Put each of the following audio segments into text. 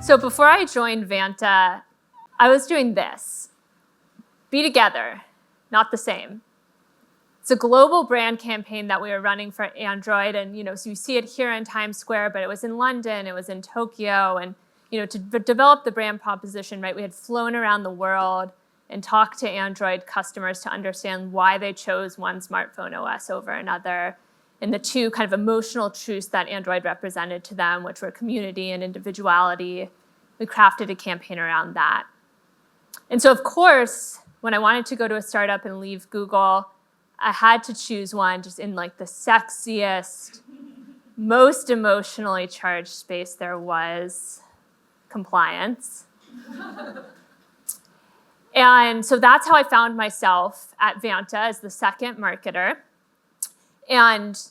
So before I joined Vanta, I was doing this. Be together, not the same. It's a global brand campaign that we were running for Android. And, so you see it here in Times Square, but it was in London, it was in Tokyo. And, to develop the brand proposition, right, we had flown around the world and talked to Android customers to understand why they chose one smartphone OS over another, and the two kind of emotional truths that Android represented to them, which were community and individuality. We crafted a campaign around that. And so, of course, when I wanted to go to a startup and leave Google, I had to choose one just in like the sexiest, most emotionally charged space there was, compliance. And so that's how I found myself at Vanta as the second marketer. And,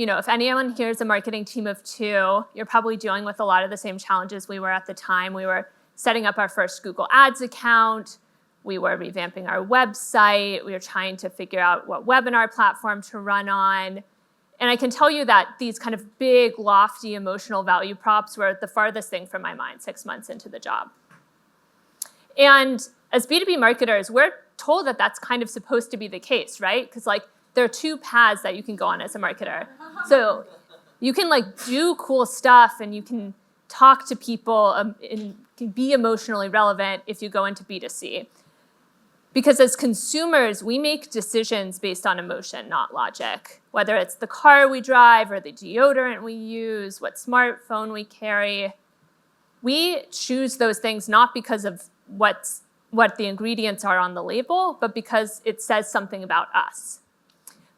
if anyone here is a marketing team of two, you're probably dealing with a lot of the same challenges we were at the time. We were setting up our first Google Ads account. We were revamping our website. We were trying to figure out what webinar platform to run on. And I can tell you that these kind of big, lofty, emotional value props were the farthest thing from my mind 6 months into the job. And as B2B marketers, we're told that that's kind of supposed to be the case, right? Because there are two paths that you can go on as a marketer. So you can do cool stuff and you can talk to people and can be emotionally relevant if you go into B2C. Because as consumers, we make decisions based on emotion, not logic. Whether it's the car we drive or the deodorant we use, what smartphone we carry, we choose those things not because of what the ingredients are on the label, but because it says something about us.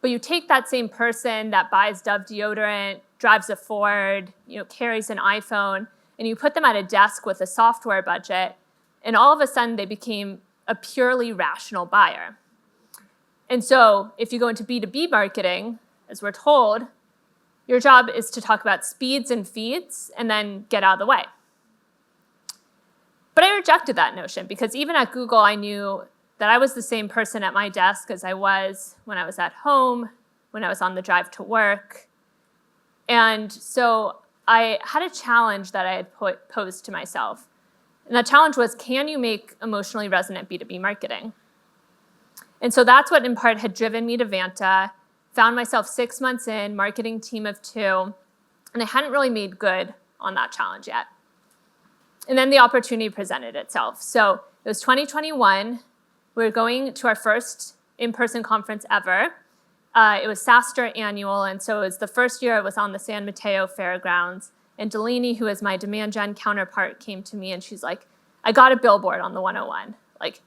But you take that same person that buys Dove deodorant, drives a Ford, carries an iPhone, and you put them at a desk with a software budget, and all of a sudden they became a purely rational buyer. And so if you go into B2B marketing, as we're told, your job is to talk about speeds and feeds and then get out of the way. But I rejected that notion because even at Google, I knew that I was the same person at my desk as I was when I was at home, when I was on the drive to work. And so I had a challenge that I had posed to myself. And that challenge was, can you make emotionally resonant B2B marketing? And so that's what in part had driven me to Vanta. Found myself 6 months in, marketing team of two, and I hadn't really made good on that challenge yet. And then the opportunity presented itself. So it was 2021. We were going to our first in-person conference ever. It was SaaStr Annual, and so it was the first year it was on the San Mateo Fairgrounds. And Delaney, who is my demand gen counterpart, came to me and she's like, I got a billboard on the 101.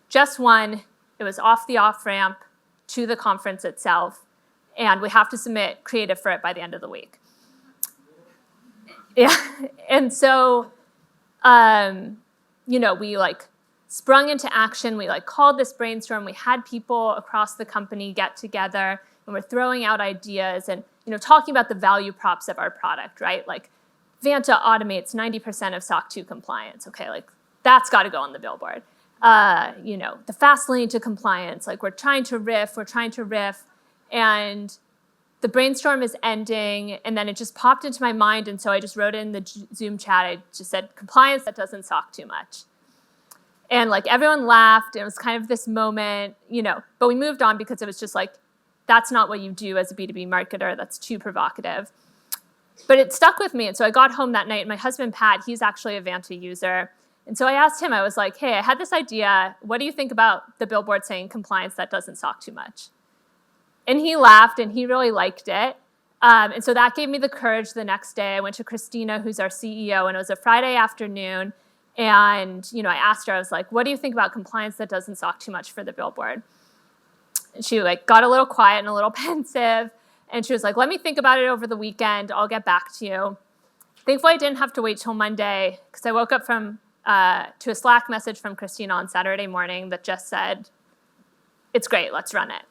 Just one. It was off the off-ramp to the conference itself. And we have to submit creative for it by the end of the week. Yeah. And so, we sprung into action. We called this brainstorm. We had people across the company get together and we're throwing out ideas and, talking about the value props of our product, right? Vanta automates 90% of SOC 2 compliance. Okay, that's got to go on the billboard. The fast lane to compliance. We're trying to riff, and the brainstorm is ending, and then it just popped into my mind, and so I just wrote it in the Zoom chat. I just said, compliance that doesn't SOC too much. And everyone laughed. It was kind of this moment, but we moved on because it was just that's not what you do as a B2B marketer. That's too provocative. But it stuck with me. And so I got home that night, and my husband, Pat, he's actually a Vanta user. And so I asked him, I was like, hey, I had this idea. What do you think about the billboard saying compliance that doesn't SOC too much? And he laughed, and he really liked it. And so that gave me the courage the next day. I went to Christina, who's our CEO, and it was a Friday afternoon. And I asked her, I was like, what do you think about compliance that doesn't SOC too much for the billboard? And she got a little quiet and a little pensive. And she was like, let me think about it over the weekend. I'll get back to you. Thankfully, I didn't have to wait till Monday because I woke up to a Slack message from Christina on Saturday morning that just said, it's great, let's run it.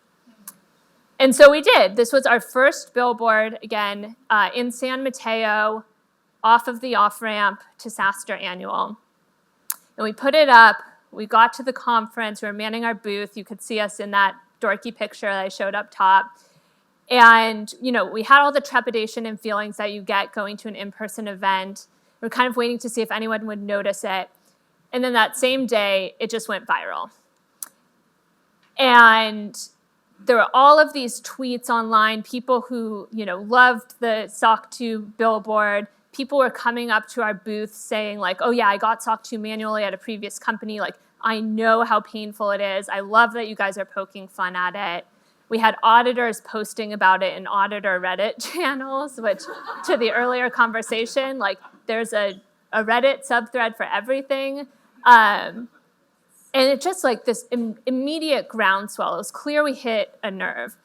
And so we did. This was our first billboard, again, in San Mateo, off of the off-ramp to SaaStr Annual. And we put it up. We got to the conference. We were manning our booth. You could see us in that dorky picture that I showed up top. And, we had all the trepidation and feelings that you get going to an in-person event. We're kind of waiting to see if anyone would notice it. And then that same day, it just went viral. And there were all of these tweets online, people who, loved the SOC 2 billboard. People were coming up to our booth saying like, oh yeah, I got SOC 2 manually at a previous company. Like, I know how painful it is. I love that you guys are poking fun at it. We had auditors posting about it in auditor Reddit channels, which to the earlier conversation, like there's a Reddit subthread for everything. And it's just like this immediate groundswell. It was clear we hit a nerve.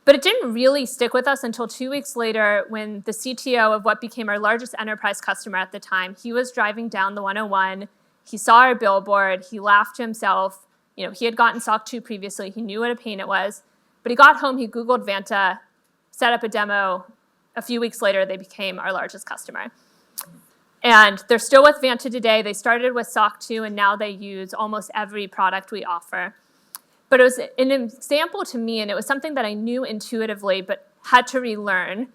But it didn't really stick with us until 2 weeks later when the CTO of what became our largest enterprise customer at the time, he was driving down the 101. He saw our billboard. He laughed to himself. He had gotten SOC 2 previously. He knew what a pain it was. But he got home, he Googled Vanta, set up a demo. A few weeks later, they became our largest customer. And they're still with Vanta today. They started with SOC 2, and now they use almost every product we offer. But it was an example to me, and it was something that I knew intuitively but had to relearn,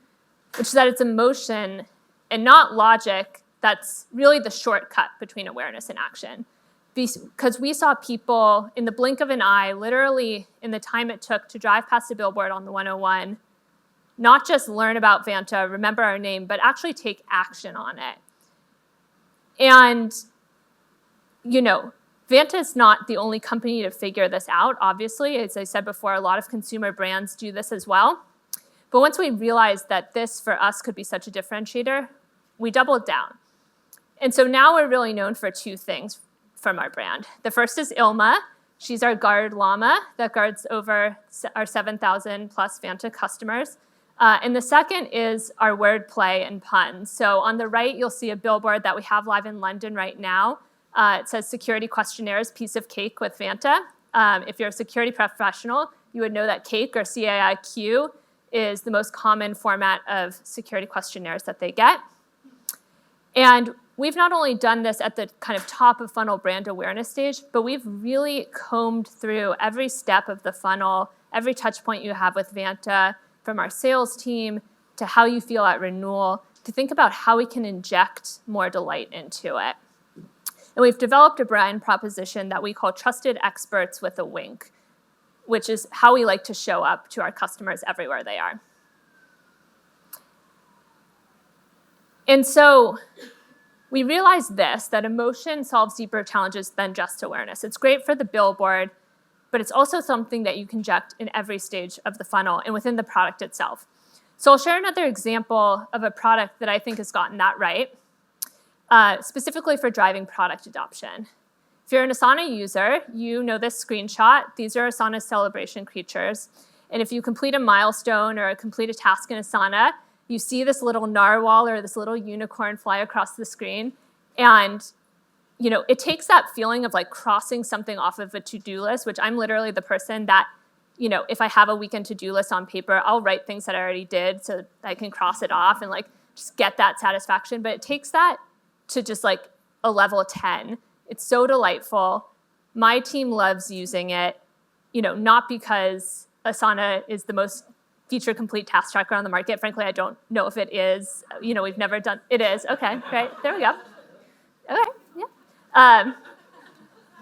which is that it's emotion and not logic that's really the shortcut between awareness and action. Because we saw people in the blink of an eye, literally in the time it took to drive past a billboard on the 101, not just learn about Vanta, remember our name, but actually take action on it. And, Vanta is not the only company to figure this out, obviously. As I said before, a lot of consumer brands do this as well. But once we realized that this, for us, could be such a differentiator, we doubled down. And so now we're really known for two things from our brand. The first is Ilma. She's our guard llama that guards over our 7,000 plus Vanta customers. And the second is our wordplay and puns. So on the right, you'll see a billboard that we have live in London right now. It says security questionnaires, piece of cake with Vanta. If you're a security professional, you would know that CAIQ or CAIQ is the most common format of security questionnaires that they get. And we've not only done this at the kind of top of funnel brand awareness stage, but we've really combed through every step of the funnel, every touch point you have with Vanta, from our sales team to how you feel at renewal, to think about how we can inject more delight into it. And we've developed a brand proposition that we call Trusted Experts with a Wink, which is how we like to show up to our customers everywhere they are. And so we realized that emotion solves deeper challenges than just awareness. It's great for the billboard, but it's also something that you can inject in every stage of the funnel and within the product itself. So I'll share another example of a product that I think has gotten that right, specifically for driving product adoption. If you're an Asana user, you know this screenshot. These are Asana celebration creatures. And if you complete a milestone or complete a task in Asana, you see this little narwhal or this little unicorn fly across the screen. And it takes that feeling of like crossing something off of a to-do list, which I'm literally the person that, if I have a weekend to-do list on paper, I'll write things that I already did so I can cross it off and like just get that satisfaction. But it takes that to just like a level 10. It's so delightful. My team loves using it, not because Asana is the most feature complete task tracker on the market. Frankly, I don't know if it is. We've never done, it is. Okay, great, there we go. Okay, yeah.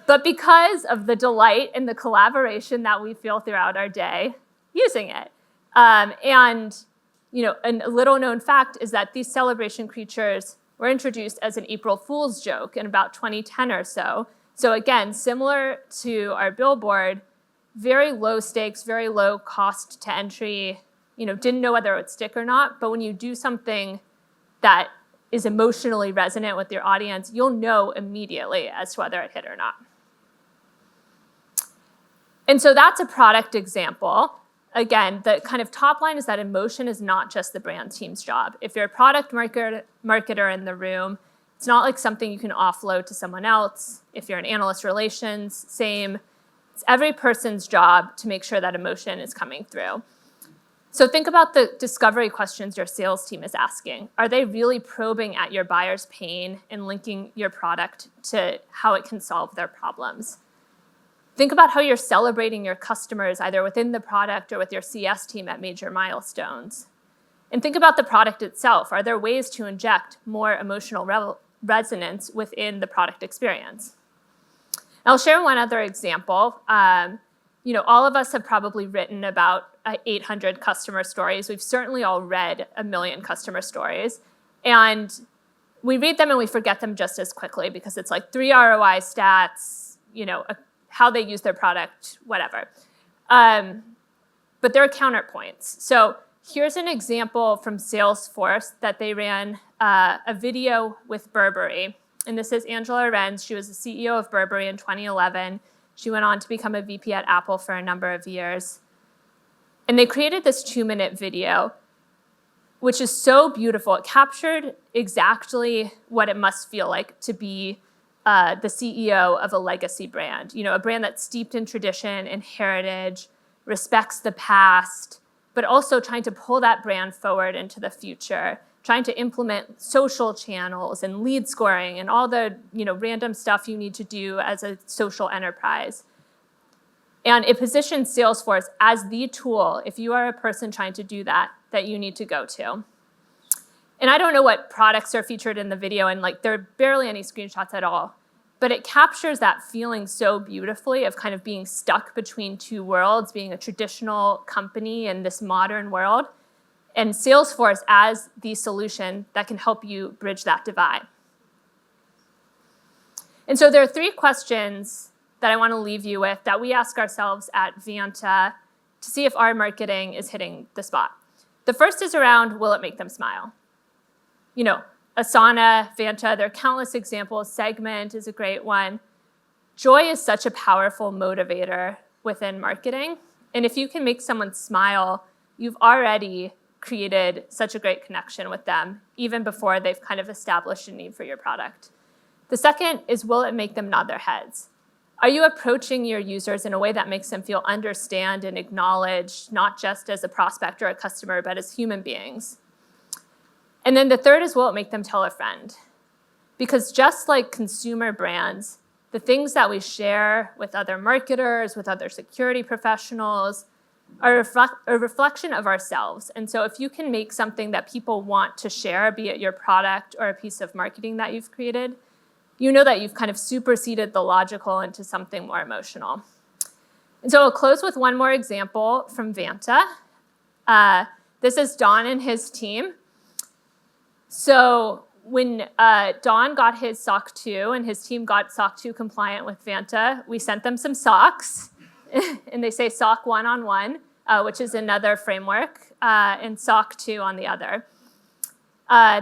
But because of the delight and the collaboration that we feel throughout our day using it. And a little known fact is that these celebration creatures were introduced as an April Fool's joke in about 2010 or so. So again, similar to our billboard, very low stakes, very low cost to entry, didn't know whether it would stick or not. But when you do something that is emotionally resonant with your audience, you'll know immediately as to whether it hit or not. And so that's a product example. Again, the kind of top line is that emotion is not just the brand team's job. If you're a product marketer in the room, it's not like something you can offload to someone else. If you're an analyst relations, same. It's every person's job to make sure that emotion is coming through. So think about the discovery questions your sales team is asking. Are they really probing at your buyer's pain and linking your product to how it can solve their problems? Think about how you're celebrating your customers either within the product or with your CS team at major milestones. And think about the product itself. Are there ways to inject more emotional resonance within the product experience? I'll share one other example. All of us have probably written about 800 customer stories. We've certainly all read 1 million customer stories. And we read them and we forget them just as quickly because it's like 3 ROI stats, how they use their product, whatever. But there are counterpoints. So here's an example from Salesforce that they ran a video with Burberry. And this is Angela Ahrendts. She was the CEO of Burberry in 2011. She went on to become a VP at Apple for a number of years. And they created this 2-minute video, which is so beautiful. It captured exactly what it must feel like to be the CEO of a legacy brand. A brand that's steeped in tradition and heritage, respects the past, but also trying to pull that brand forward into the future, trying to implement social channels and lead scoring and all the random stuff you need to do as a social enterprise. And it positions Salesforce as the tool, if you are a person trying to do that you need to go to. And I don't know what products are featured in the video, and there are barely any screenshots at all. But it captures that feeling so beautifully of kind of being stuck between two worlds, being a traditional company in this modern world, and Salesforce as the solution that can help you bridge that divide. And so there are 3 questions that I want to leave you with that we ask ourselves at Vanta to see if our marketing is hitting the spot. The first is around, will it make them smile? Asana, Vanta, there are countless examples. Segment is a great one. Joy is such a powerful motivator within marketing. And if you can make someone smile, you've already created such a great connection with them, even before they've kind of established a need for your product. The second is, will it make them nod their heads? Are you approaching your users in a way that makes them feel understood and acknowledged, not just as a prospect or a customer, but as human beings? And then the third is, will it make them tell a friend? Because just like consumer brands, the things that we share with other marketers, with other security professionals, are a reflection of ourselves. And so if you can make something that people want to share, be it your product or a piece of marketing that you've created, you know that you've kind of superseded the logical into something more emotional. And so I'll close with one more example from Vanta. This is Don and his team. So when Don got his SOC 2 and his team got SOC 2 compliant with Vanta, we sent them some socks. And they say SOC 1 on one, which is another framework, and SOC 2 on the other.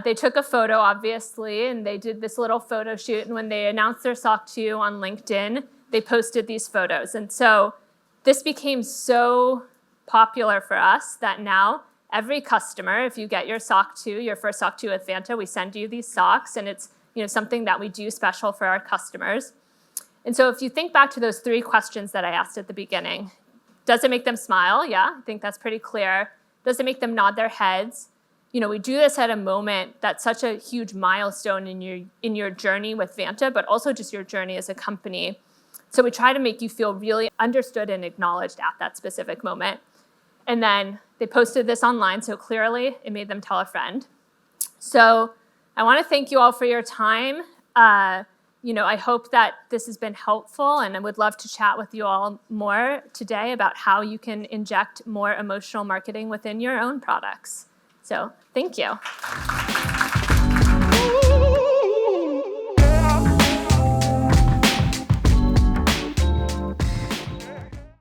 They took a photo, obviously, and they did this little photo shoot. And when they announced their SOC 2 on LinkedIn, they posted these photos. And so this became so popular for us that now every customer, if you get your SOC 2, your first SOC 2 with Vanta, we send you these socks, and it's something that we do special for our customers. And so if you think back to those 3 questions that I asked at the beginning, does it make them smile? Yeah, I think that's pretty clear. Does it make them nod their heads? We do this at a moment that's such a huge milestone in your journey with Vanta, but also just your journey as a company. So we try to make you feel really understood and acknowledged at that specific moment. And then they posted this online, so clearly it made them tell a friend. So I want to thank you all for your time. I hope that this has been helpful, and I would love to chat with you all more today about how you can inject more emotional marketing within your own products. So thank you.